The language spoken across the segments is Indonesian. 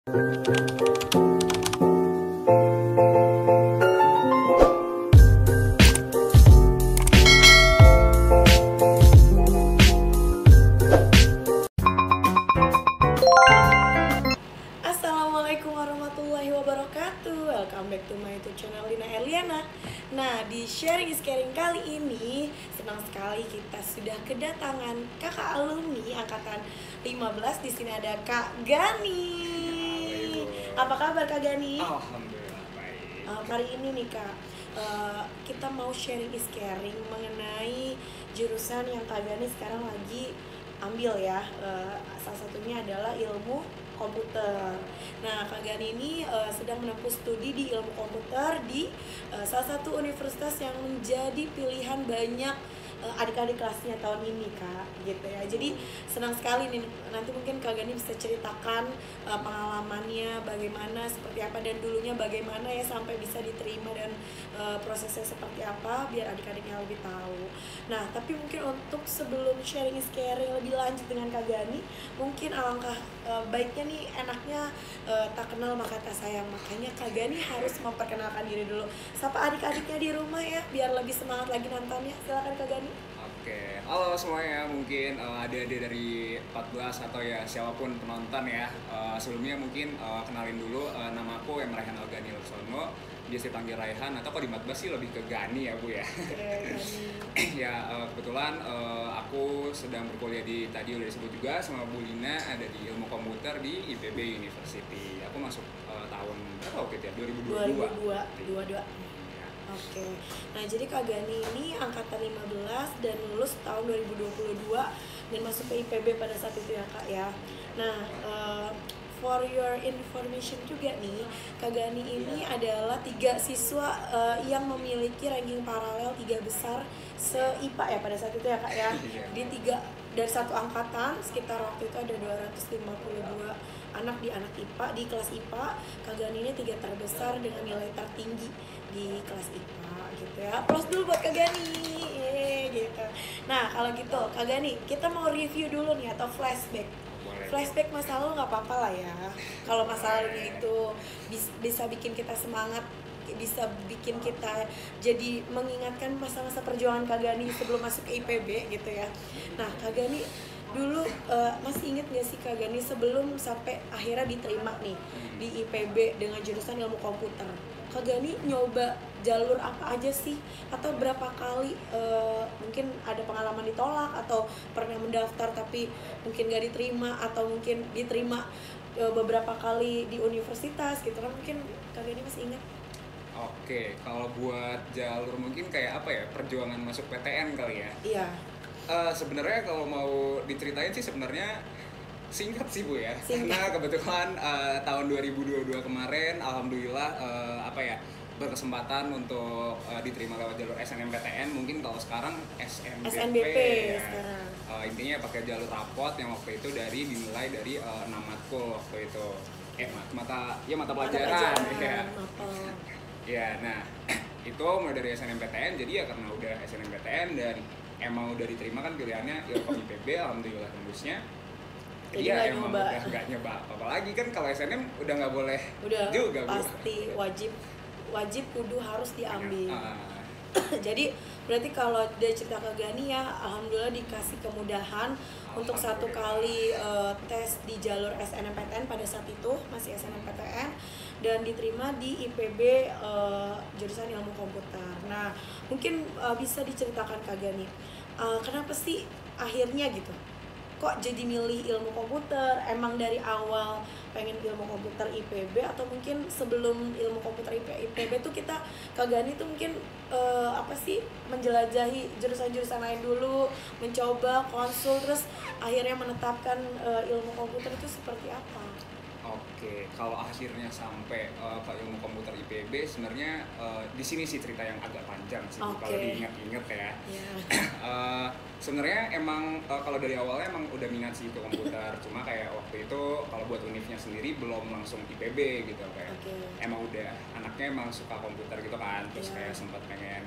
Assalamualaikum warahmatullahi wabarakatuh. Welcome back to my YouTube channel Lina Erliana. Nah, di sharing is caring kali ini senang sekali kita sudah kedatangan kakak alumni angkatan 15. Di sini ada Kak Gani. Apa kabar Kak Gani? Alhamdulillah baik. Kali ini nih Kak, kita mau sharing is caring mengenai jurusan yang Kak Gani sekarang lagi ambil ya. Salah satunya adalah ilmu komputer. Nah, Kak Gani ini sedang menempuh studi di ilmu komputer di salah satu universitas yang menjadi pilihan banyak adik-adik kelasnya tahun ini Kak, gitu ya. Jadi senang sekali nih, nanti mungkin Kak Gani bisa ceritakan pengalamannya bagaimana, seperti apa, dan dulunya bagaimana ya sampai bisa diterima, dan prosesnya seperti apa biar adik-adiknya lebih tahu. Nah, tapi mungkin untuk sebelum sharing is caring lebih lanjut dengan Kak Gani, mungkin alangkah baiknya nih, enaknya tak kenal maka tak sayang. Makanya Kak Gani harus memperkenalkan diri dulu. Sapa adik-adiknya di rumah ya, biar lebih semangat lagi nontonnya. Silakan Kak Gani. Oke, halo semuanya, mungkin adik-adik dari 14 atau ya siapapun penonton ya. Sebelumnya mungkin kenalin dulu, nama aku Emraihan Algani Laksono, biasa dipanggil Raihan, atau kalau di 14 sih lebih ke Gani ya Bu ya. Ya, kebetulan aku sedang berkuliah di, tadi udah disebut juga sama Bu Lina, ada di ilmu komputer di IPB University. Aku masuk tahun berapa waktu itu ya? 2022. Oke. Nah, jadi Kak Gani ini angkatan 15 dan lulus tahun 2022 dan masuk ke IPB pada saat itu ya Kak ya. Nah, for your information juga nih, Kak Gani ini adalah 3 siswa yang memiliki ranking paralel 3 besar se-IPA ya pada saat itu ya Kak ya. Di 3 dari satu angkatan, sekitar waktu itu ada 252 anak di anak IPA, di kelas IPA. Kak Gani ini 3 terbesar dengan nilai tertinggi di kelas IPA gitu ya. Plus dulu buat Kak Gani. Gitu. Nah, kalau gitu Kak Gani, kita mau review dulu nih atau flashback. Flashback masa lalu nggak apa-apa lah ya. Kalau masa lalunya itu bisa bikin kita semangat, bisa bikin kita jadi mengingatkan masa-masa perjuangan Kak Gani sebelum masuk ke IPB gitu ya. Nah, Kak Gani dulu masih inget gak sih Kak Gani sebelum sampai akhirnya diterima nih di IPB dengan jurusan ilmu komputer, Kak Gani nyoba jalur apa aja sih? Atau berapa kali mungkin ada pengalaman ditolak, atau pernah mendaftar tapi mungkin gak diterima, atau mungkin diterima beberapa kali di universitas gitu kan? Mungkin Kak Gani masih ingat? Oke, kalau buat jalur mungkin kayak apa ya, perjuangan masuk PTN kali ya. Iya. Sebenarnya kalau mau diceritain sih sebenarnya singkat sih Bu ya. Singkat. Karena kebetulan tahun 2022 kemarin alhamdulillah berkesempatan untuk diterima lewat jalur SNMPTN. Mungkin kalau sekarang SNBP ya. Sekarang. Intinya pakai jalur rapot yang waktu itu dinilai dari 6 matkul waktu itu. Mata pelajaran ya. Ya, nah itu mulai dari SNMPTN, jadi ya karena udah SNMPTN dan emang udah diterima kan pilihannya Ilkom IPB, alhamdulillah tembusnya. Iya, emang udah nggak nyoba apa lagi kan, kalau SNM udah nggak boleh udah juga pasti Bu. wajib kudu harus diambil. Jadi berarti kalau dari cerita Kak Gani ya, alhamdulillah dikasih kemudahan untuk 1 kali tes di jalur SNMPTN pada saat itu, masih SNMPTN, dan diterima di IPB jurusan ilmu komputer. Nah, mungkin bisa diceritakan Kak Gani, kenapa sih akhirnya gitu kok jadi milih ilmu komputer? Emang dari awal pengen ilmu komputer IPB, atau mungkin sebelum ilmu komputer IPB tuh kita, Kak Gani tuh mungkin apa sih, menjelajahi jurusan-jurusan lain dulu, mencoba konsul, terus akhirnya menetapkan ilmu komputer itu seperti apa? Oke, kalau akhirnya sampai ke ilmu komputer IPB sebenarnya di sini sih cerita yang agak panjang sih kalau diingat-ingat ya. Sebenarnya emang kalau dari awalnya emang udah minat sih ke komputer, cuma kayak waktu itu kalau buat univnya sendiri belum langsung IPB gitu kayak. Emang udah anaknya emang suka komputer gitu kan, terus kayak sempat pengen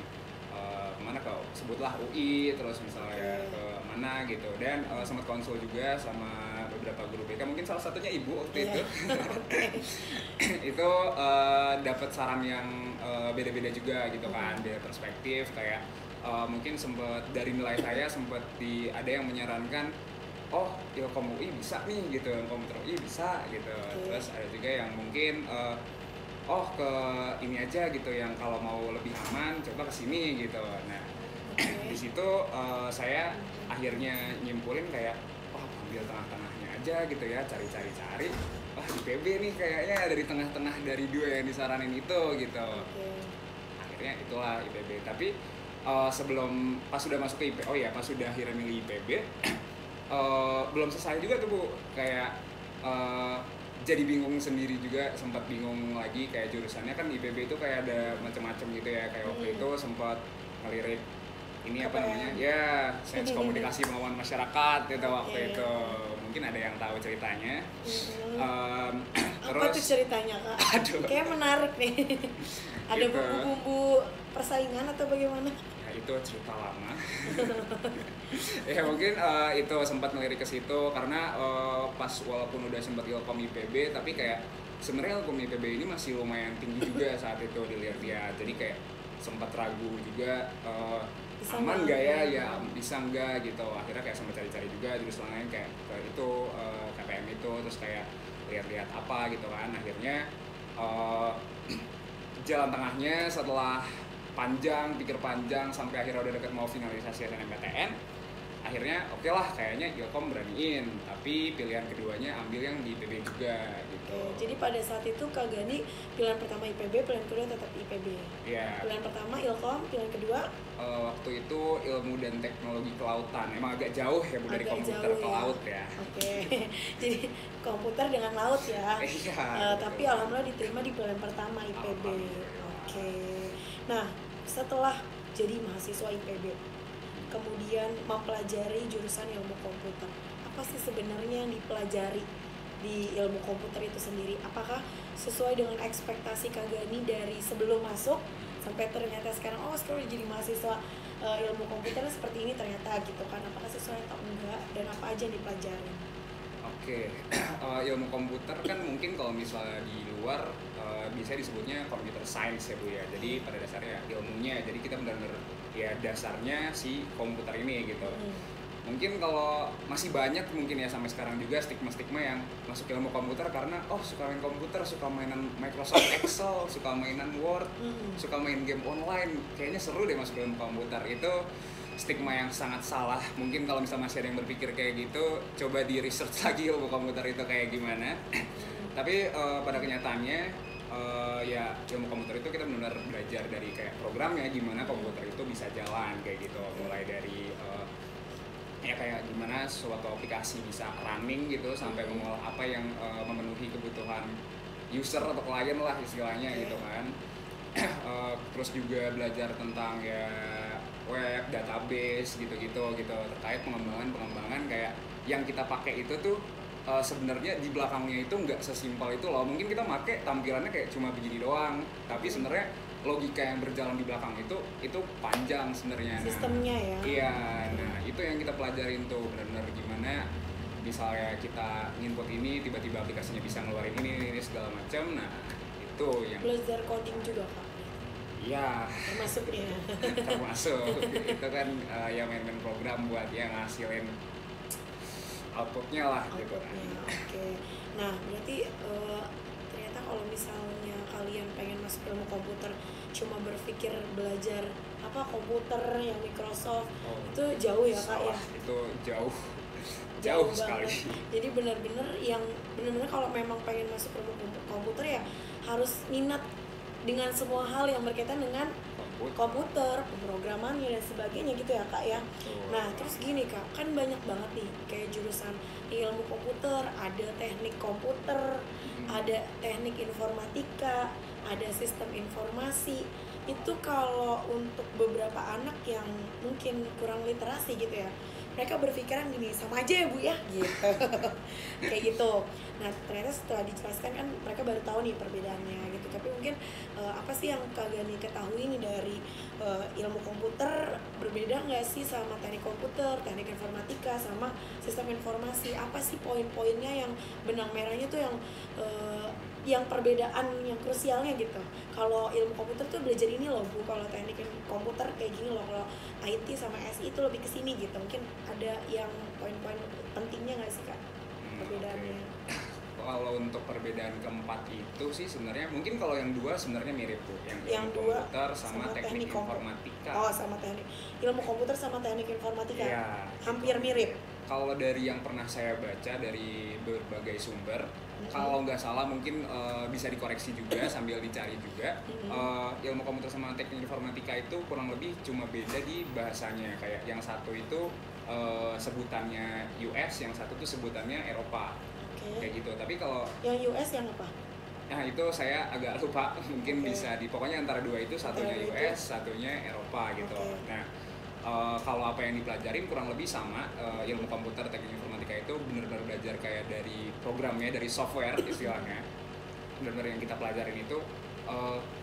kemana, ke sebutlah UI, terus misalnya ke mana gitu, dan sempat konsul juga sama beberapa guru BK, mungkin salah satunya ibu waktu Iya. itu. Oke. Itu dapat saran yang beda-beda juga gitu kan, beda perspektif kayak mungkin sempat dari nilai saya sempat ada yang menyarankan oh Ilkom UI bisa nih gitu, komputer UI bisa gitu. Terus ada juga yang mungkin oh ke ini aja gitu, yang kalau mau lebih aman coba ke sini gitu. Nah di situ saya akhirnya nyimpulin kayak wah ambil tengah-tengahnya aja gitu ya, cari-cari wah IPB nih kayaknya ada di tengah-tengah dari dua yang disaranin itu gitu. Akhirnya itulah IPB. Tapi sebelum pas sudah masuk ke IPB, oh ya pas sudah akhirnya milih IPB belum selesai juga tuh Bu, kayak jadi bingung sendiri juga, sempat bingung lagi kayak jurusannya kan IPB itu kayak ada macam-macam gitu ya, kayak waktu itu sempat ngelirik ini apa namanya ya sains komunikasi pengetahuan masyarakat itu waktu itu, mungkin ada yang tahu ceritanya. Apa tuh ceritanya Kak? Aduh. Kayak menarik nih. Ada Gitu. bumbu-bumbu persaingan atau bagaimana? Ya itu cerita lama. Ya mungkin itu sempat ngelirik ke situ karena pas walaupun udah sempat Ilkom IPB tapi kayak sebenarnya Ilkom IPB ini masih lumayan tinggi juga saat itu dilihat-lihat, jadi kayak sempat ragu juga Bisa aman nggak? nggak ya bisa nggak gitu. Akhirnya kayak sempat cari-cari juga jurusan lain kayak ke itu KPM itu, terus kayak lihat-lihat apa gitu kan. Akhirnya jalan tengahnya setelah pikir panjang sampai akhirnya udah deket mau finalisasi SNMPTN, akhirnya oke lah kayaknya Ilkom beraniin, tapi pilihan keduanya ambil yang di IPB juga gitu. Jadi pada saat itu Kak Gani pilihan pertama IPB, pilihan kedua tetap IPB. Iya. Pilihan pertama Ilkom, pilihan kedua Waktu itu ilmu dan teknologi kelautan, emang agak jauh ya Bu dari agak komputer jauh ke laut ya. Oke. Jadi komputer dengan laut ya. Iya. Tapi betul. alhamdulillah diterima di pilihan pertama IPB. Oke. Nah, setelah jadi mahasiswa IPB, kemudian mempelajari jurusan ilmu komputer, apa sih sebenarnya yang dipelajari di ilmu komputer itu sendiri? Apakah sesuai dengan ekspektasi Kak Gani dari sebelum masuk sampai ternyata sekarang sekarang jadi mahasiswa ilmu komputer seperti ini ternyata gitu kan? Apakah sesuai atau enggak, dan apa aja yang dipelajari? Oke, ilmu komputer kan mungkin kalau misalnya di luar bisa disebutnya computer science ya Bu ya. Jadi pada dasarnya ilmunya, jadi kita benar-benar ya dasarnya si komputer ini gitu. Mungkin kalau masih banyak mungkin ya sampai sekarang juga stigma-stigma yang masuk ilmu komputer karena suka main komputer, suka mainan Microsoft Excel, suka mainan Word, suka main game online, kayaknya seru deh masuk ilmu komputer. Itu stigma yang sangat salah. Mungkin kalau misalnya masih ada yang berpikir kayak gitu, coba di research lagi ilmu komputer itu kayak gimana. Tapi pada kenyataannya ya ilmu komputer itu kita benar-benar belajar dari kayak programnya, gimana komputer itu bisa jalan kayak gitu, mulai dari ya kayak gimana suatu aplikasi bisa running gitu sampai apa yang memenuhi kebutuhan user atau klien lah istilahnya gitu kan. Terus juga belajar tentang ya web, database gitu-gitu terkait pengembangan kayak yang kita pakai itu tuh sebenarnya di belakangnya itu nggak sesimpel itu loh. Mungkin kita pakai tampilannya kayak cuma begini doang, tapi sebenarnya logika yang berjalan di belakang itu panjang sebenarnya. Sistemnya ya. Iya, nah itu yang kita pelajarin tuh benar-benar gimana misalnya kita input ini tiba-tiba aplikasinya bisa ngeluarin ini segala macam. Nah itu yang Belajar coding juga Kak? iya Termasuknya. termasuk itu kan ya main-main program buat yang ngasilin outputnya lah gitu kan. Oke. Nah berarti ternyata kalau misalnya kalian pengen masuk ilmu komputer cuma berpikir belajar apa komputer yang Microsoft itu jauh ya Kak ya? Itu jauh sekali. Jadi benar-benar kalau memang pengen masuk ilmu komputer ya harus minat dengan semua hal yang berkaitan dengan komputer, pemrogramannya dan sebagainya gitu ya Kak ya. Nah terus gini Kak, kan banyak banget nih kayak jurusan di ilmu komputer, ada teknik komputer, ada teknik informatika, ada sistem informasi. Itu kalau untuk beberapa anak yang mungkin kurang literasi gitu ya, mereka berpikiran gini, sama aja ya Bu ya gitu. Kayak gitu. Nah ternyata setelah dijelaskan kan mereka baru tahu nih perbedaannya gitu. Tapi mungkin apa sih yang Kak Gani ketahui nih dari ilmu komputer, berbeda nggak sih sama teknik komputer, teknik informatika sama sistem informasi? Apa sih poin-poinnya yang benang merahnya tuh yang perbedaan yang krusialnya gitu? Kalau ilmu komputer tuh belajar ini loh Bu, kalau teknik komputer kayak gini loh, kalau IT sama SI itu lebih ke sini gitu. Mungkin ada yang poin-poin pentingnya nggak sih Kak perbedaannya? Okay. Kalau untuk perbedaan keempat itu sih sebenarnya mungkin kalau yang dua sebenarnya mirip tuh, yang ilmu komputer sama teknik informatika. Oh, sama teknik ilmu komputer sama teknik informatika. Ya, hampir mirip. Kalau dari yang pernah saya baca dari berbagai sumber, kalau nggak salah mungkin bisa dikoreksi juga sambil dicari juga. Ilmu komputer sama teknik informatika itu kurang lebih cuma beda di bahasanya. Kayak yang satu itu sebutannya US, yang satu tuh sebutannya Eropa. Kayak gitu. Tapi kalau yang US yang apa? Nah itu saya agak lupa, mungkin bisa pokoknya antara dua itu, satunya US, satunya Eropa gitu. Nah kalau apa yang dipelajarin kurang lebih sama. Ilmu komputer teknik informatika itu benar-benar belajar kayak dari programnya, dari software istilahnya. Benar-benar yang kita pelajarin itu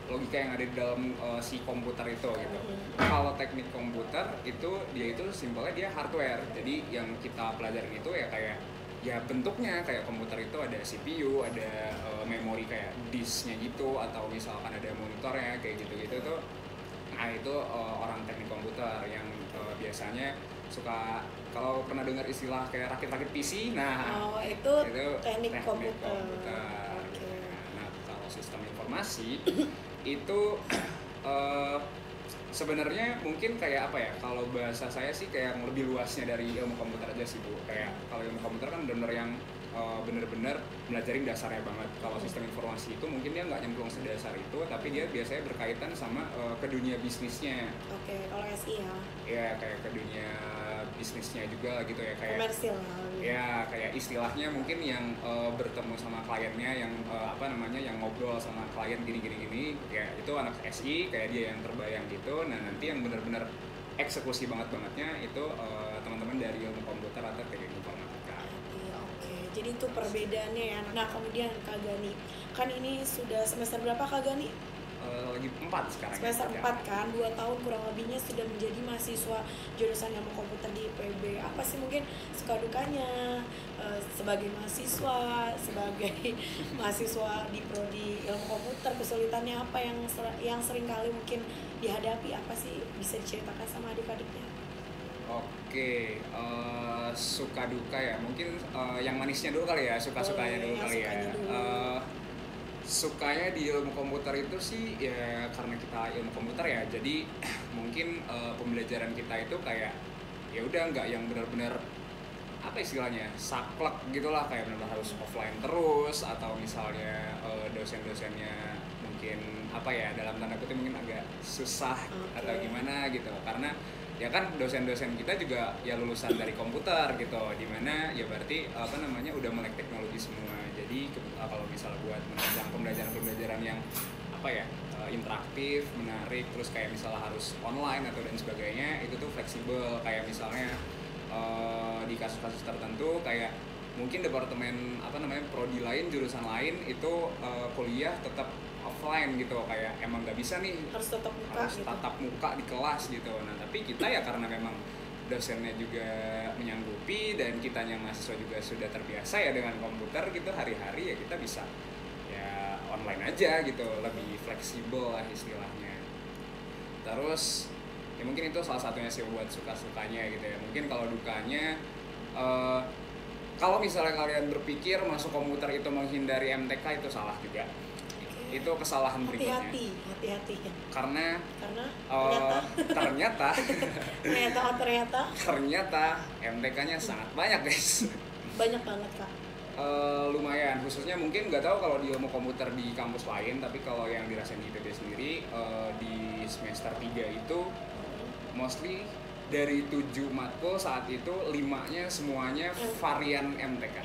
logika yang ada di dalam si komputer itu gitu. Kalau teknik komputer itu dia itu simpelnya dia hardware. Jadi yang kita pelajarin itu ya kayak ya bentuknya kayak komputer itu ada CPU, ada memori kayak disknya gitu, atau misalkan ada monitornya kayak gitu-gitu tuh. Nah itu orang teknik komputer yang biasanya suka, kalau pernah dengar istilah kayak rakit-rakit PC, nah itu teknik komputer. Nah kalau sistem informasi itu sebenarnya mungkin kayak apa ya, kalau bahasa saya sih kayak lebih luasnya dari ilmu komputer aja sih Bu. Kayak kalau ilmu komputer kan benar-benar yang benar-benar belajarin dasarnya banget. Kalau sistem informasi itu mungkin dia nggak nyemplung sedasar itu, tapi dia biasanya berkaitan sama ke dunia bisnisnya. Kalau SI ya? Ya kayak ke dunia bisnisnya juga gitu ya, kayak komersil ya kayak istilahnya mungkin yang bertemu sama kliennya, yang yang ngobrol sama klien gini ya, itu anak SI kayak dia yang terbayang gitu. Nah nanti yang benar-benar eksekusi bangetnya itu teman-teman dari ilmu komputer atau teknik informatika. Jadi itu perbedaannya ya. Nah kemudian Kak Gani, kan ini sudah semester berapa Kak Gani? Lagi 4 sekarang. Semester 4 kan, 2 tahun kurang lebihnya sudah menjadi mahasiswa jurusan ilmu komputer di IPB. Apa sih mungkin suka dukanya sebagai mahasiswa, sebagai mahasiswa di prodi ilmu komputer, kesulitannya apa yang sering kali mungkin dihadapi, apa sih bisa diceritakan sama adik-adiknya? Oke, suka duka ya, mungkin yang manisnya dulu kali ya, suka-sukanya dulu kali ya. Sukanya di ilmu komputer itu sih ya karena kita ilmu komputer ya, jadi mungkin pembelajaran kita itu kayak ya udah nggak yang benar-benar apa istilahnya saklek gitulah, kayak benar-benar harus offline terus, atau misalnya dosen-dosennya mungkin apa ya dalam tanda kutip mungkin agak susah atau gimana gitu, karena ya kan dosen-dosen kita juga ya lulusan dari komputer gitu, dimana ya berarti udah melek teknologi semua. Jadi kalau misalnya buat menunjang pembelajaran yang interaktif, menarik, terus kayak misalnya harus online atau dan sebagainya, itu tuh fleksibel. Kayak misalnya di kasus-kasus tertentu kayak mungkin departemen prodi lain, jurusan lain itu kuliah tetap offline gitu, kayak emang nggak bisa nih harus tatap muka di kelas gitu. Nah tapi kita ya karena memang dosennya juga menyanggupi dan kitanya mahasiswa juga sudah terbiasa ya dengan komputer gitu hari-hari, ya kita bisa ya online aja gitu, lebih fleksibel lah istilahnya. Terus ya mungkin itu salah satunya sih buat suka-sukanya gitu ya. Mungkin kalau dukanya kalau misalnya kalian berpikir masuk komputer itu menghindari MTK, itu salah juga. Itu kesalahan berikutnya. Hati-hati. Karena ternyata MTK-nya sangat banyak guys. Banyak banget Kak. Lumayan, khususnya mungkin nggak tahu kalau di ilmu komputer di kampus lain, tapi kalau yang dirasain di IPB sendiri di semester 3 itu mostly dari 7 matkul saat itu 5-nya semuanya varian MTK.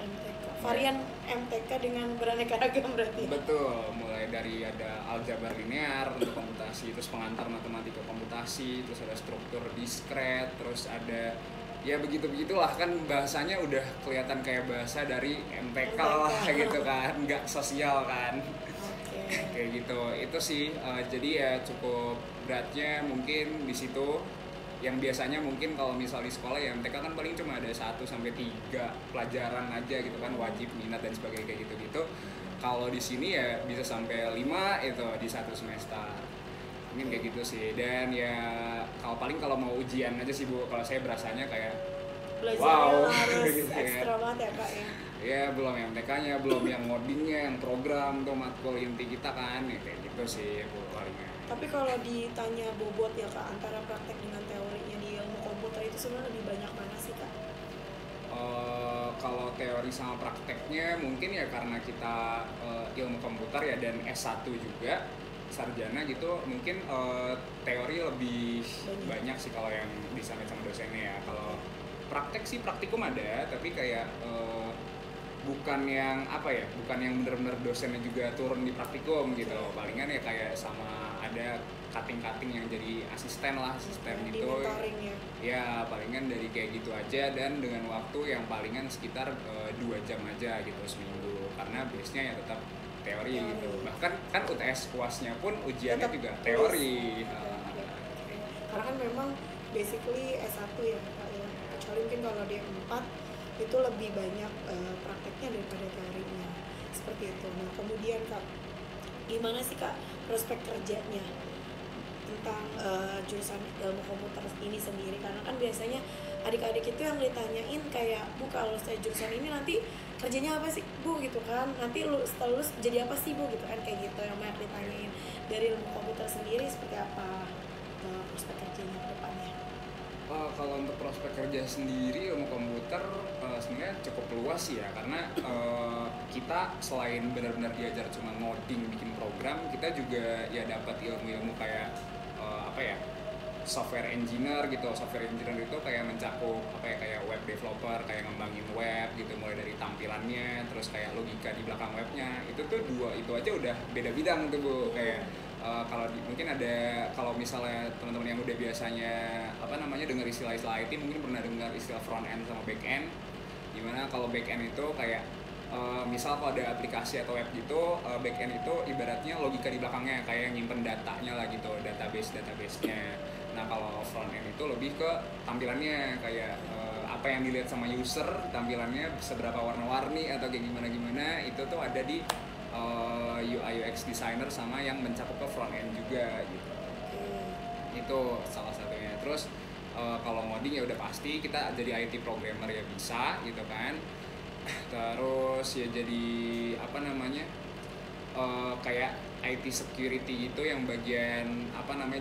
Varian MTK dengan beraneka ragam berarti. Betul, mulai dari ada aljabar linear untuk komputasi, terus pengantar matematika komputasi, terus ada struktur diskret, terus ada ya begitu-begitulah kan, bahasanya udah kelihatan kayak bahasa dari MTK lah gitu kan, nggak sosial kan. Kayak gitu itu sih. Jadi ya cukup beratnya mungkin di situ, yang biasanya mungkin kalau misal di sekolah ya MTK kan paling cuma ada 1 sampai 3 pelajaran aja gitu kan, wajib, minat dan sebagainya kayak gitu-gitu. Kalau di sini ya bisa sampai 5 itu di satu semester. Mungkin kayak gitu sih. Dan ya kalau mau ujian aja sih Bu, kalau saya berasanya kayak Belajarnya wow harus gitu ekstra kan. banget ya Kak ya. Ya belum yang MTK-nya, belum yang ngodingnya, yang program tuh matkul inti kita kan, ya kayak gitu sih Bu palingnya. Tapi kalau ditanya bobot ya Kak, antara praktek dengan teorinya di ilmu komputer itu sebenarnya lebih banyak mana sih Kak? Kalau teori sama prakteknya mungkin ya karena kita ilmu komputer ya dan S1 juga sarjana gitu, mungkin teori lebih banyak sih kalau yang disampaikan sama dosennya ya. Kalau praktek sih praktikum ada, tapi kayak bukan yang bukan yang benar-benar dosennya juga turun di praktikum gitu. Palingan ya kayak sama ada cutting yang jadi asisten gitu. Ya palingan dari kayak gitu aja, dan dengan waktu yang palingan sekitar 2 jam aja gitu seminggu, karena base-nya ya tetap teori gitu. Bahkan kan UTS UAS-nya pun ujiannya tetap juga teori. Karena kan memang basically S1 ya Kak ya. Kecuali mungkin kalau di M4 itu lebih banyak prakteknya daripada teorinya. Seperti itu. Nah, kemudian Kak, gimana sih Kak prospek kerjanya tentang jurusan ilmu komputer ini sendiri? Karena kan biasanya adik-adik itu yang ditanyain kayak, Bu kalau saya jurusan ini nanti kerjanya apa sih Bu gitu kan, nanti setelah lulus jadi apa sih Bu gitu kan, kayak gitu yang banyak ditanyain. Dari ilmu komputer sendiri seperti apa prospek kerjanya ke depannya? Kalau untuk prospek kerja sendiri ilmu komputer sebenarnya cukup luas sih ya, karena kita selain benar-benar diajar cuma ngoding bikin program, kita juga ya dapat ilmu-ilmu kayak software engineer gitu. Software engineer itu kayak mencakup kayak web developer, kayak ngembangin web gitu, mulai dari tampilannya, terus kayak logika di belakang webnya. Itu tuh itu aja udah beda bidang tuh Bu. Kayak mungkin ada, kalau misalnya teman-teman yang udah biasanya dengar istilah-istilah IT, mungkin pernah dengar istilah front end sama back end. Dimana kalau back end itu kayak misal kalau ada aplikasi atau web gitu, back end itu ibaratnya logika di belakangnya, kayak nyimpen datanya lah gitu, database-nya. Nah kalau front end itu lebih ke tampilannya, kayak apa yang dilihat sama user, tampilannya seberapa warna-warni atau kayak gimana, itu tuh ada di UI UX designer sama yang mencakup ke front end juga gitu. Itu salah satunya. Terus kalau ngoding ya udah pasti kita jadi IT programmer ya bisa gitu kan. Terus ya jadi kayak IT security gitu, yang bagian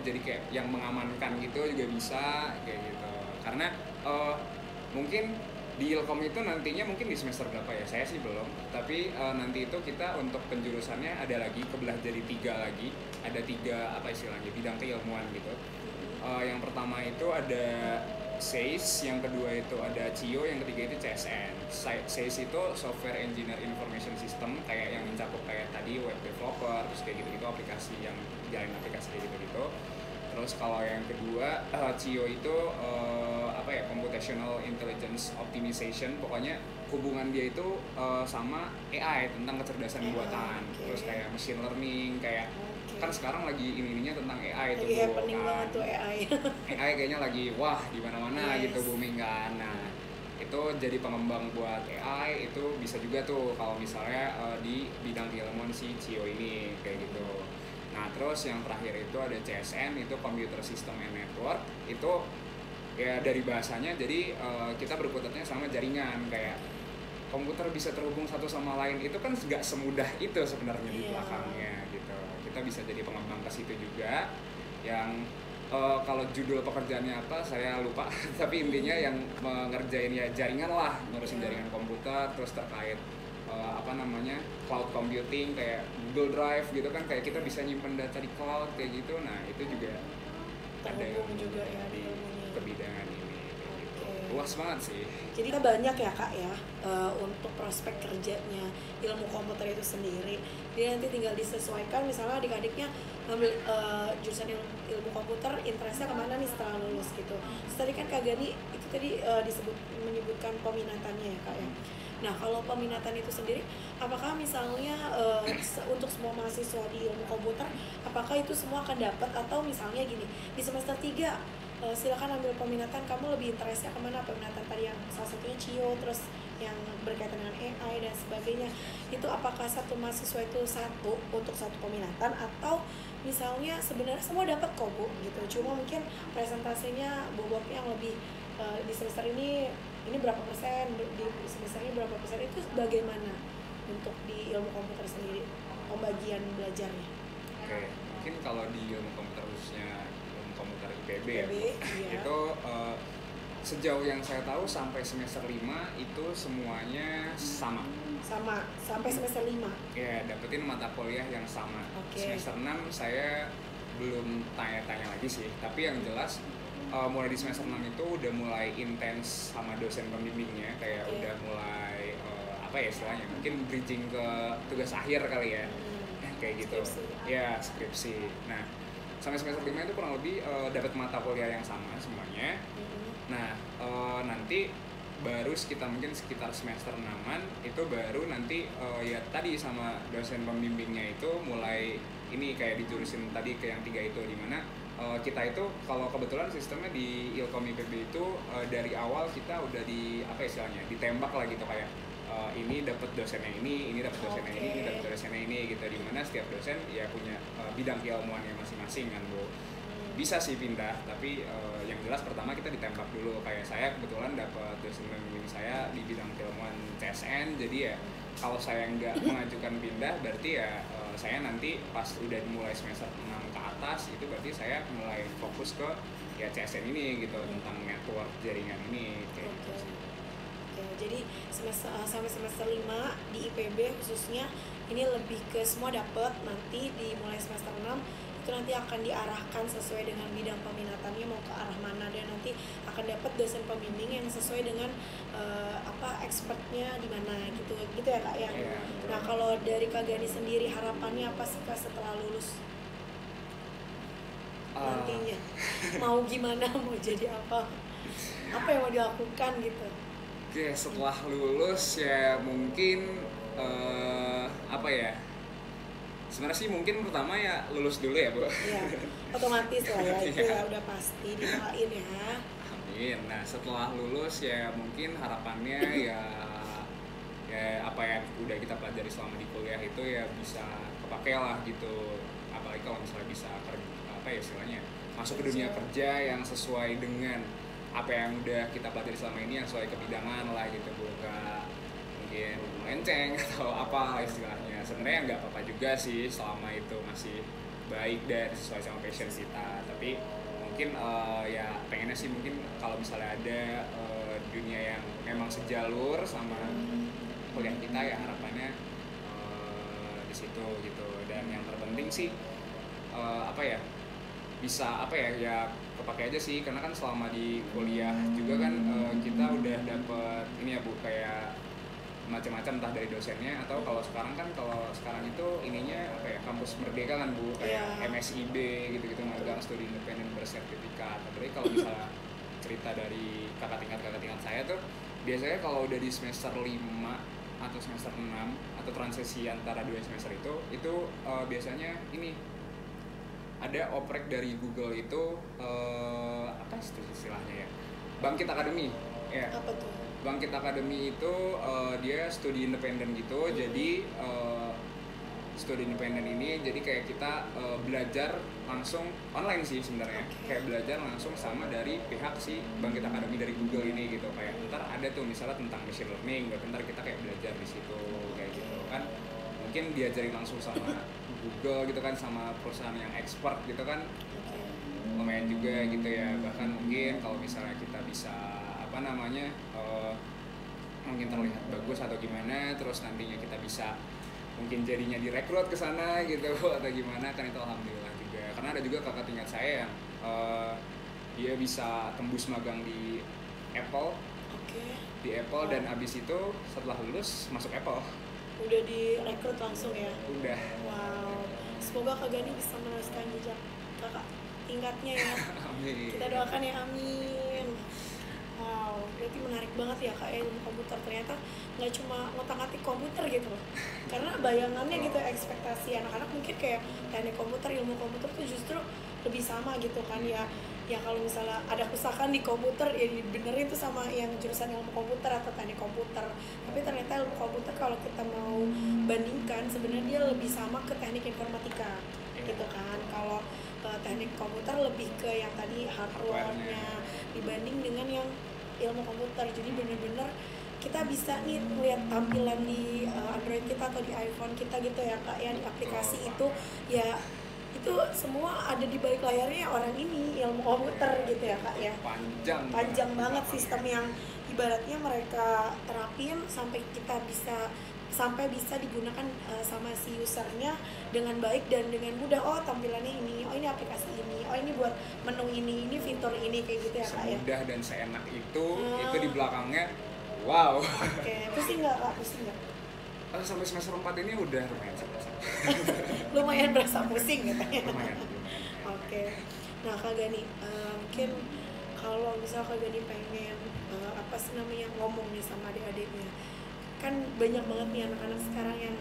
jadi kayak yang mengamankan gitu juga bisa kayak gitu. Karena mungkin di Ilkom itu nantinya mungkin di semester berapa ya, saya sih belum, tapi nanti itu kita untuk penjurusannya ada lagi, kebelah jadi 3 lagi, ada 3 bidang keilmuan gitu. Yang pertama itu ada SAIS, yang kedua itu ada CIO, yang ketiga itu CSN. SAIS itu Software Engineer Information System, kayak yang mencakup kayak tadi web developer, terus kayak gitu-gitu, aplikasi yang jalin aplikasi kayak gitu-gitu. Terus kalau yang kedua CIO itu Computational Intelligence Optimization, pokoknya hubungan dia itu sama AI, tentang kecerdasan buatan. Terus kayak machine learning, kayak kan sekarang lagi ininya tentang AI itu lagi happening banget tuh AI. AI kayaknya lagi di mana-mana gitu, booming kan. Nah itu jadi pengembang buat AI itu bisa juga tuh kalau misalnya di bidang keilmuan si CIO ini kayak gitu. Nah terus yang terakhir itu ada CSN, itu Computer System and Network. Itu ya dari bahasanya, jadi kita berkutatnya sama jaringan, kayak komputer bisa terhubung satu sama lain. Itu kan nggak semudah itu sebenarnya di belakangnya gitu. Kita bisa jadi pengembang ke situ juga. Yang kalau judul pekerjaannya apa saya lupa tapi intinya yang mengerjain ya jaringan lah, ngurusin jaringan komputer, terus terkait cloud computing kayak Google Drive gitu kan, kayak kita bisa nyimpen data di cloud kayak gitu. Nah itu juga ada juga ya di kebidangan ini kayak gitu. luas banget sih. Jadi kan banyak ya kak ya untuk prospek kerjanya ilmu komputer itu sendiri. Jadi nanti tinggal disesuaikan, misalnya adik-adiknya ngambil jurusan ilmu komputer, interestnya kemana nih setelah lulus gitu. Terus tadi kan Kak Gani itu tadi menyebutkan peminatannya ya kak ya. Nah kalau peminatan itu sendiri, apakah misalnya untuk semua mahasiswa di ilmu komputer, apakah itu semua akan dapat, atau misalnya gini, di semester 3 silakan ambil peminatan, kamu lebih interestnya kemana, peminatan tadi yang salah satunya CIO, terus yang berkaitan dengan AI dan sebagainya, itu apakah satu mahasiswa itu satu untuk satu peminatan, atau misalnya sebenarnya semua dapat kok Bu gitu, cuma mungkin presentasinya bobotnya yang lebih di semester ini berapa persen, di semester ini berapa persen, itu bagaimana untuk di ilmu komputer sendiri pembagian belajarnya? Oke, mungkin kalau di ilmu komputer khususnya ilmu komputer IPB ya, iya. itu sejauh yang saya tahu sampai semester 5 itu semuanya sama sampai semester 5 ya, dapetin mata kuliah yang sama. Semester 6 saya belum tanya-tanya lagi sih, tapi yang jelas mulai di semester 6 itu udah mulai intens sama dosen pembimbingnya, kayak udah mulai apa ya istilahnya, mungkin bridging ke tugas akhir kali ya, kayak gitu. Ya, skripsi. Nah, sampai semester 5 itu kurang lebih dapat mata kuliah yang sama semuanya. Nah, nanti baru sekitar semester 6-an itu baru nanti ya tadi sama dosen pembimbingnya itu mulai ini kayak dijurusin tadi ke yang 3 itu, dimana kita itu kalau kebetulan sistemnya di Ilkom IPB itu dari awal kita udah di apa istilahnya ditembak lah gitu, kayak ini dapat dosennya ini dapat dosennya ini dapat dosennya ini gitu, dimana setiap dosen ya punya bidang keilmuannya masing-masing kan Bu. Bisa sih pindah, tapi yang jelas pertama kita ditembak dulu. Kayak saya kebetulan dapat dosen pembimbing saya di bidang keilmuan CSN, jadi ya kalau saya nggak mengajukan pindah berarti ya saya nanti pas udah mulai semester 6 ke atas itu berarti saya mulai fokus ke ya CSN ini gitu, tentang network jaringan ini kayak gitu sih. Jadi sampai semester 5 di IPB khususnya ini lebih ke semua dapat, nanti di mulai semester 6 itu nanti akan diarahkan sesuai dengan bidang peminatannya mau ke arah mana, dan nanti akan dapat dosen pembimbing yang sesuai dengan expertnya di mana gitu ya Kak ya. Nah kalau dari Kak Gani sendiri harapannya apa sih Kak setelah lulus nantinya? Mau gimana, mau jadi apa yang mau dilakukan gitu? Oke, setelah lulus ya mungkin apa ya, sebenarnya sih mungkin pertama ya lulus dulu ya Bu. Iya, otomatis lah ya, itu ya udah pasti didoain ya. Amin. Nah setelah lulus ya mungkin harapannya ya apa yang udah kita pelajari selama di kuliah itu ya bisa kepake lah gitu, apalagi kalau misalnya bisa apa ya istilahnya masuk ke dunia kerja yang sesuai dengan apa yang udah kita pelajari selama ini, yang sesuai kebidangan lah gitu, bukan mungkin melenceng atau apa istilahnya. Sebenarnya nggak apa-apa juga sih selama itu masih baik dan sesuai sama passion kita, tapi mungkin ya pengennya sih mungkin kalau misalnya ada dunia yang memang sejalur sama kuliah kita ya harapannya di situ gitu. Dan yang terpenting sih apa ya, bisa apa ya kepake aja sih, karena kan selama di kuliah juga kan kita udah dapet ini ya Bu, kayak macam-macam entah dari dosennya atau kalau sekarang itu ininya apa ya, kampus merdeka kan Bu, kayak MSIB gitu-gitu, magang studi independen bersertifikat. Tapi kalau misalnya cerita dari kakak tingkat saya tuh biasanya kalau udah di semester 5 atau semester 6 atau transisi antara 2 semester itu biasanya ini ada oprek dari Google itu apa istilahnya ya, Bangkit Academy ya. Apa tuh? Bangkit Academy itu dia studi independen gitu. Jadi studi independen ini jadi kayak kita belajar langsung online sih sebenarnya, kayak belajar langsung sama dari pihak si Bangkit Academy dari Google ini gitu. Kayak ntar ada tuh misalnya tentang machine learning, ntar kita kayak belajar di situ kayak gitu kan, mungkin diajarin langsung sama Google gitu kan, sama perusahaan yang expert gitu kan, lumayan juga gitu ya. Bahkan mungkin kalau misalnya kita bisa apa namanya mungkin terlihat bagus atau gimana, terus nantinya kita bisa mungkin jadinya direkrut ke sana gitu atau gimana kan, itu alhamdulillah juga. Karena ada juga kakak tingkat saya yang dia bisa tembus magang di Apple, Oke. di Apple, dan abis itu setelah lulus masuk Apple. Udah direkrut langsung ya? Udah. Wow, semoga Kak Gani bisa meneruskan jejak kakak tingkatnya ya. Amin. Kita doakan ya, amin. Wow, berarti menarik banget ya Kak ya, ilmu komputer. Ternyata nggak cuma ngotak-ngatik komputer gitu loh. Karena bayangannya gitu, ekspektasi anak-anak mungkin kayak teknik komputer, ilmu komputer tuh justru lebih sama gitu kan ya. Ya kalau misalnya ada kerusakan di komputer ya dibenerin tuh sama yang jurusan ilmu komputer atau teknik komputer. Tapi ternyata ilmu komputer kalau kita mau bandingkan sebenarnya dia lebih sama ke teknik informatika gitu kan. Kalau teknik komputer lebih ke yang tadi hardware-nya dibanding dengan yang ilmu komputer. Jadi bener-bener kita bisa nih melihat tampilan di Android kita atau di iPhone kita gitu ya Kak ya, di aplikasi itu ya itu semua ada di balik layarnya orang ini ilmu komputer gitu ya Kak ya. Panjang banget sistem yang ibaratnya mereka terapin sampai bisa digunakan sama si usernya dengan baik dan dengan mudah. Oh tampilannya ini, oh ini aplikasi ini, oh ini buat menu ini fitur ini, kayak gitu ya Kak ya. Semudah dan seenak itu di belakangnya wow. Oke, pusing nggak Kak? Pusing nggak? Sampai semester 4 ini udah lumayan sih. Lumayan berasa pusing gitu ya. Lumayan. Oke. Nah Kak Gani, mungkin kalau misal Kak Gani pengen ngomong nih sama adik-adiknya, kan banyak banget nih anak-anak sekarang yang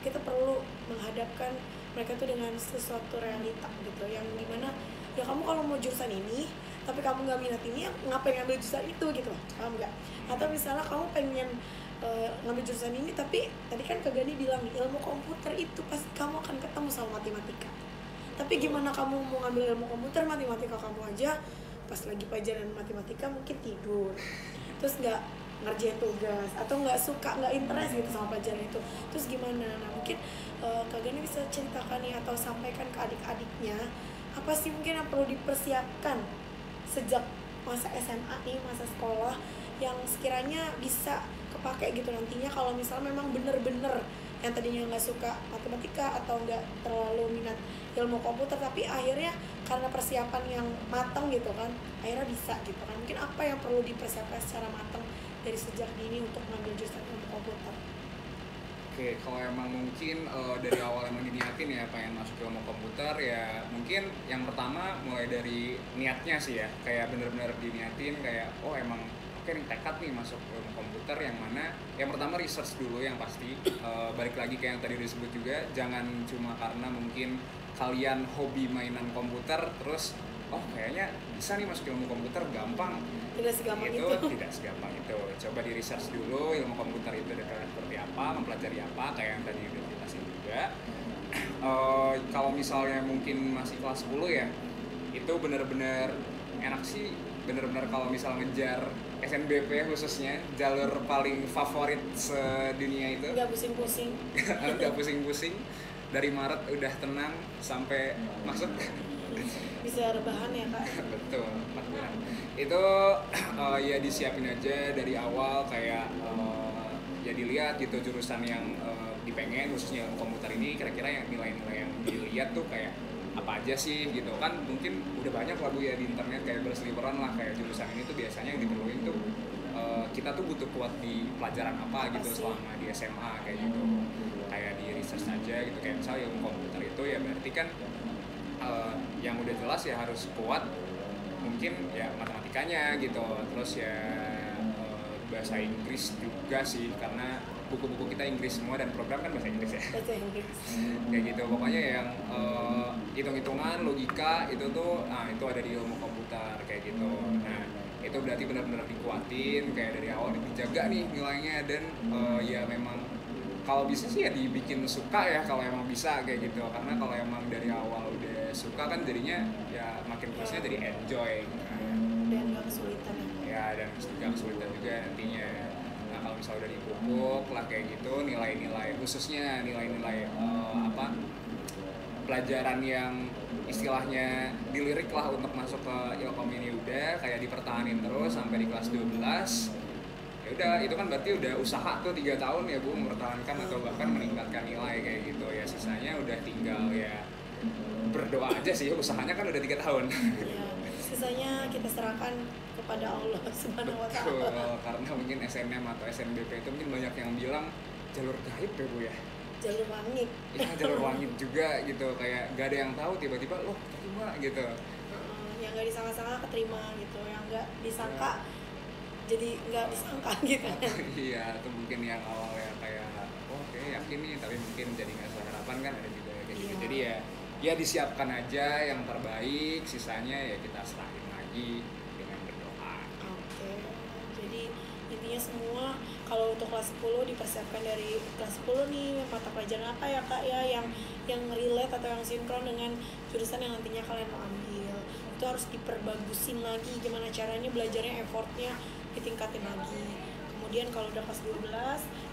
kita perlu menghadapkan mereka tuh dengan sesuatu realita gitu, yang dimana ya kamu kalau mau jurusan ini tapi kamu nggak minat ini, ngapain ngambil jurusan itu gitu loh, paham nggak? Atau misalnya kamu pengen ngambil jurusan ini tapi tadi kan Kak Gani bilang ilmu komputer itu pasti kamu akan ketemu sama matematika, tapi gimana kamu mau ngambil ilmu komputer, matematika kamu aja pas lagi pelajaran matematika mungkin tidur, terus nggak ngerjain tugas atau nggak suka, nggak interest gitu sama pelajaran itu, terus gimana? Nah mungkin Kak Gani bisa ceritakan nih atau sampaikan ke adik-adiknya apa sih mungkin yang perlu dipersiapkan sejak masa SMA nih, masa sekolah, yang sekiranya bisa kepake gitu nantinya kalau misalnya memang bener-bener yang tadinya nggak suka matematika atau nggak terlalu minat ilmu komputer, tapi akhirnya karena persiapan yang matang gitu kan akhirnya bisa gitu kan. Mungkin apa yang perlu dipersiapkan secara matang dari sejak dini untuk mengambil jurusan ilmu komputer? Oke, kalau emang mungkin dari awal emang diniatin ya pengen masuk ilmu komputer, ya mungkin yang pertama mulai dari niatnya sih ya, kayak bener-bener diniatin kayak oh emang oke nih tekad nih masuk ilmu komputer, yang mana yang pertama research dulu yang pasti. Balik lagi kayak yang tadi disebut juga, jangan cuma karena mungkin kalian hobi mainan komputer terus oh kayaknya bisa nih masuk ilmu komputer gampang. Tidak segampang itu. Tidak segampang itu. Coba di research dulu ilmu komputer itu seperti apa, mempelajari apa, kayak yang tadi udah dijelasin juga. Kalau misalnya mungkin masih kelas 10 ya, itu benar-benar enak sih, benar-benar kalau misal ngejar SNBP khususnya, jalur paling favorit sedunia itu. Nggak pusing-pusing. Nggak pusing-pusing. Dari Maret udah tenang sampai masuk. Bisa rebahan ya Kak? Betul, 4 bulan. Itu ya disiapin aja dari awal, kayak ya dilihat gitu jurusan yang dipengen, khususnya komputer ini kira-kira yang nilai-nilai yang dilihat tuh kayak apa aja sih gitu kan. Mungkin udah banyak lah Bu ya di internet kayak berseliweran lah kayak jurusan ini tuh biasanya yang diperluin tuh kita tuh butuh kuat di pelajaran apa gitu selama di SMA kayak gitu. Kayak di research aja gitu, kayak misalnya ilmu komputer itu ya berarti kan yang udah jelas ya harus kuat mungkin ya matematikanya gitu, terus ya bahasa Inggris juga sih karena buku-buku kita Inggris semua dan program kan bahasa Inggris ya. Bahasa Inggris. Kayak gitu pokoknya yang hitung-hitungan logika itu tuh itu ada di ilmu komputer kayak gitu. Nah itu berarti benar-benar dikuatin kayak dari awal, dijaga nih nilainya, dan ya memang kalau bisa sih ya dibikin suka ya kalau emang bisa kayak gitu, karena kalau emang dari awal udah suka kan jadinya ya makin terusnya jadi enjoy dan gak kesulitan ya, dan gak kesulitan juga nantinya. Nah kalau misalnya udah dipupuk lah kayak gitu, nilai-nilai khususnya nilai-nilai pelajaran yang istilahnya dilirik lah untuk masuk ke Ilkom ini udah kayak dipertahanin terus sampai di kelas 12. Ya udah itu kan berarti udah usaha tuh 3 tahun ya Bu mempertahankan atau bahkan meningkatkan nilai kayak gitu ya. Sisanya udah tinggal ya berdoa aja sih, usahanya kan udah 3 tahun. ya, sisanya kita serahkan kepada Allah Subhanahu wa Betul, taala. karena mungkin SNM atau SNBP itu mungkin banyak yang bilang jalur gaib ya Bu ya. Jalur langit. Iya, jalur langit juga gitu, kayak gak ada yang tahu, tiba-tiba loh terima gitu. Yang nggak disangka-sangka keterima gitu, yang nggak disangka jadi nggak disangka gitu. Iya, itu mungkin yang awalnya kayak oh oke yakin nih, tapi mungkin jadi nggak sesuai harapan kan, ada juga kayak gitu. Iya. Jadi ya disiapkan aja yang terbaik, sisanya ya kita serahin lagi dengan berdoa. Oke, jadi intinya semua kalau untuk kelas 10 dipersiapkan dari kelas 10 nih mata pelajaran apa ya Kak ya yang relate atau yang sinkron dengan jurusan yang nantinya kalian mau ambil. Itu harus diperbagusin lagi gimana caranya belajarnya, effortnya ditingkatin lagi. Kemudian kalau udah kelas 12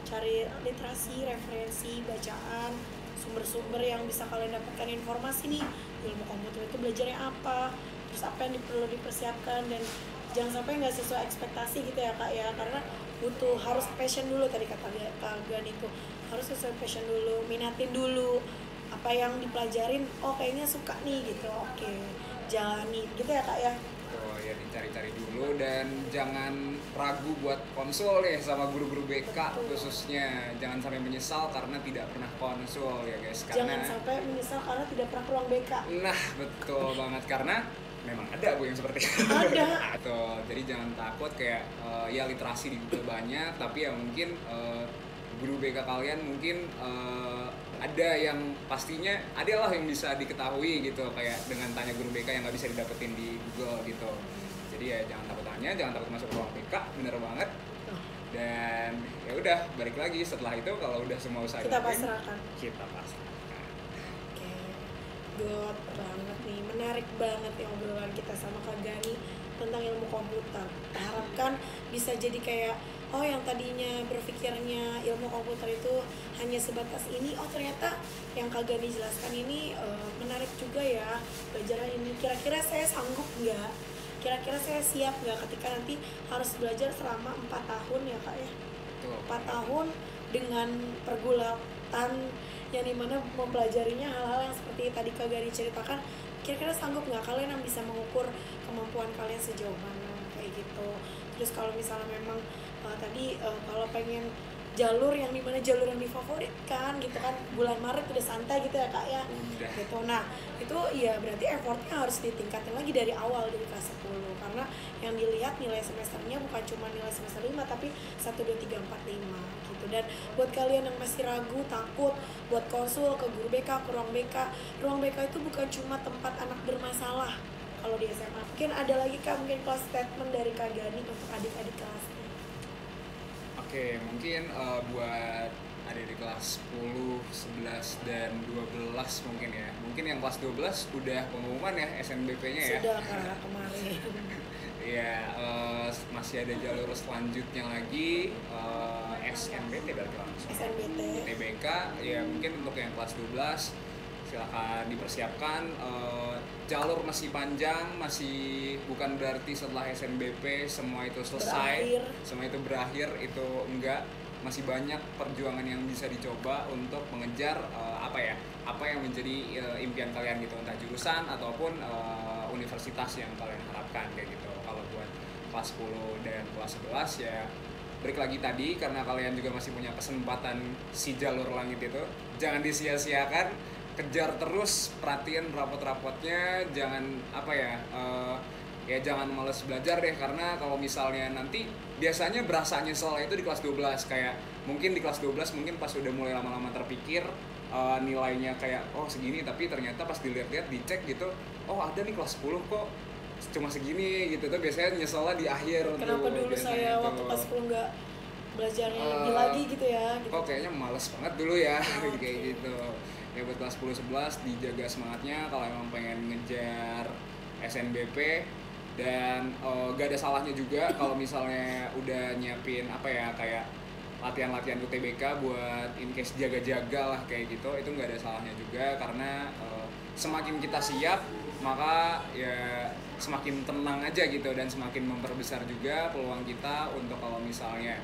cari literasi, referensi, bacaan, sumber-sumber yang bisa kalian dapatkan informasi nih, ilmu komputer itu belajarnya apa, terus apa yang perlu dipersiapkan, dan jangan sampai nggak sesuai ekspektasi gitu ya Kak ya, karena butuh harus passion dulu, tadi kata Kak Gan itu harus sesuai passion dulu, minatin dulu apa yang dipelajarin, oh kayaknya suka nih gitu, oke jalani gitu ya Kak ya. Oh ya, dicari-cari dulu dan jangan ragu buat konsul nih sama guru-guru BK. Betul. Khususnya jangan sampai menyesal karena tidak pernah konsul ya guys, Jangan karena sampai menyesal karena tidak pernah ke ruang BK. nah betul banget, karena memang ada Bu yang seperti itu. Ada. Betul, jadi jangan takut kayak ya literasi di Google banyak, tapi ya mungkin guru BK kalian mungkin ada yang pastinya ada lah yang bisa diketahui gitu, kayak dengan tanya guru BK yang nggak bisa didapetin di Google gitu. Jadi ya jangan takut tanya, jangan takut masuk ruang BK, bener banget. Dan ya udah, balik lagi setelah itu kalau udah semua usaha Kita dilakuin, pasrahkan. kita pasrahkan. Oke, good banget nih, menarik banget ya obrolan kita sama Kak Gani tentang ilmu komputer. Harapkan bisa jadi kayak oh yang tadinya berpikirnya ilmu komputer itu hanya sebatas ini, oh ternyata yang Kak Gani jelaskan ini menarik juga ya, belajar ini. Kira-kira saya sanggup nggak? Kira-kira saya siap nggak ketika nanti harus belajar selama 4 tahun ya Kak ya? Betul. 4 tahun dengan pergulatan yang dimana mempelajarinya hal-hal yang seperti tadi Kak Gani ceritakan. Kira-kira sanggup nggak kalian yang bisa mengukur kemampuan kalian sejauh mana kayak gitu. Terus kalau misalnya memang kalau pengen jalur yang dimana jalur yang difavoritkan gitu kan, bulan Maret udah santai gitu ya Kak ya Udah. gitu. Nah itu ya berarti effortnya harus ditingkatin lagi dari awal, dari kelas 10, karena yang dilihat nilai semesternya bukan cuma nilai semester 5 tapi 1, 2, 3, 4, 5 gitu. Dan buat kalian yang masih ragu, takut buat konsul ke guru BK, ke ruang BK itu bukan cuma tempat anak bermasalah kalau di SMA. Mungkin ada lagi Kak, mungkin close statement dari Kak Gani untuk adik-adik kelasnya. Oke, mungkin buat adik di kelas 10, 11, dan 12 mungkin ya. Mungkin yang kelas 12 udah pengumuman ya SNBP-nya ya. Sudah Kak kemarin. Iya, masih ada jalur selanjutnya lagi, SNBT berarti langsung. SNBT. TBK, ya mungkin untuk yang kelas 12 silakan dipersiapkan. Jalur masih panjang, masih bukan berarti setelah SNBP semua itu selesai, Berakhir. semua itu berakhir, itu enggak. Masih banyak perjuangan yang bisa dicoba untuk mengejar apa yang menjadi impian kalian gitu, entah jurusan ataupun universitas yang kalian harapkan kayak gitu. Kalau buat kelas 10 dan kelas 11 ya balik lagi tadi, karena kalian juga masih punya kesempatan si jalur langit itu, jangan disia-siakan. Kejar terus, perhatiin rapot-rapotnya, jangan jangan males belajar deh, karena kalau misalnya nanti biasanya berasa nyesel itu di kelas 12, kayak mungkin di kelas 12 mungkin pas udah mulai lama-lama terpikir nilainya kayak oh segini, tapi ternyata pas dilihat-lihat dicek gitu, oh ada nih kelas 10 kok cuma segini gitu tuh, biasanya nyeselnya di akhir. Kenapa tuh dulu saya tuh. waktu kelas 10 nggak belajarnya lebih lagi gitu ya gitu. Kok kayaknya males banget dulu ya. Oh, kayak okay. gitu. Ya buat kelas 10-11 dijaga semangatnya kalau emang pengen ngejar SNBP, dan gak ada salahnya juga kalau misalnya udah nyiapin kayak latihan-latihan UTBK buat in case jaga-jaga lah kayak gitu, itu gak ada salahnya juga, karena semakin kita siap maka ya semakin tenang aja gitu, dan semakin memperbesar juga peluang kita untuk kalau misalnya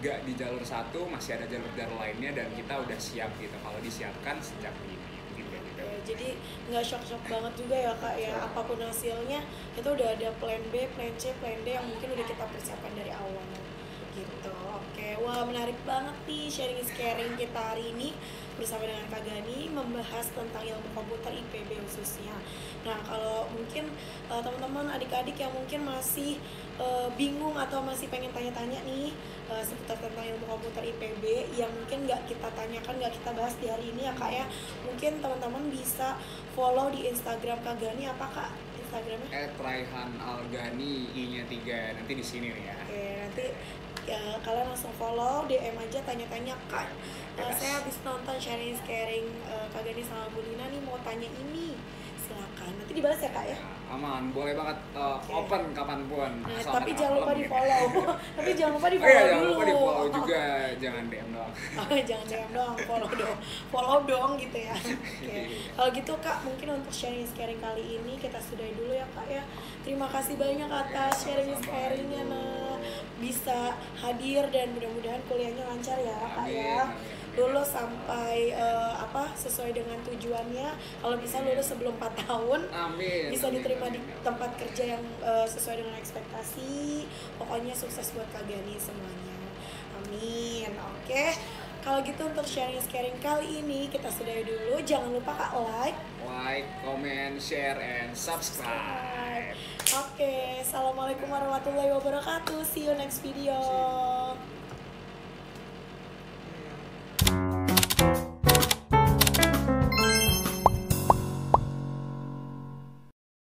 gak di jalur satu masih ada jalur lainnya, dan kita udah siap gitu kalau disiapkan sejak ini gitu. Oke, jadi nggak shock-shock banget juga ya kak ya, apapun hasilnya kita udah ada plan B, plan C, plan D yang mungkin udah kita persiapkan dari awal gitu. Oke, wah menarik banget nih sharing kita hari ini bersama dengan Kak Gani membahas tentang ilmu komputer IPB khususnya. Nah kalau mungkin teman-teman adik-adik yang mungkin masih bingung atau masih pengen tanya-tanya nih seputar tentang ilmu komputer IPB yang mungkin nggak kita tanyakan, nggak kita bahas di hari ini ya kak ya, mungkin teman-teman bisa follow di Instagram Kak Gani. Apa kak Instagramnya? @raihanalgani I-nya 3 nanti di sini nih ya. Oke, nanti kalian langsung follow, DM aja, tanya-tanya kak. Saya habis nonton sharing Kak Gani sama Bu Lina nih mau tanya ini, silakan nanti dibalas ya kak ya. Aman, boleh banget open kapanpun. Nah, asal tapi nggak jangan lupa malam di ya. follow. Tapi jangan lupa di Oh iya, follow jangan dulu. lupa di follow juga, jangan DM doang. Jangan DM doang, follow dong gitu ya. Oke. Kalau gitu kak, mungkin untuk sharing kali ini kita sudahi dulu ya kak ya. Terima kasih banyak atas sharingnya, nah bisa hadir dan mudah-mudahan kuliahnya lancar ya kak ya. Lulus sampai sesuai dengan tujuannya. Kalau bisa lulus sebelum 4 tahun. Amin. Bisa diterima di tempat kerja yang sesuai dengan ekspektasi. Pokoknya sukses buat Kak Gani semuanya. Amin. Oke. Kalau gitu untuk sharing kali ini kita sudahi dulu. Jangan lupa kak like, comment, share, and subscribe. Oke. Assalamualaikum warahmatullahi wabarakatuh. See you next video.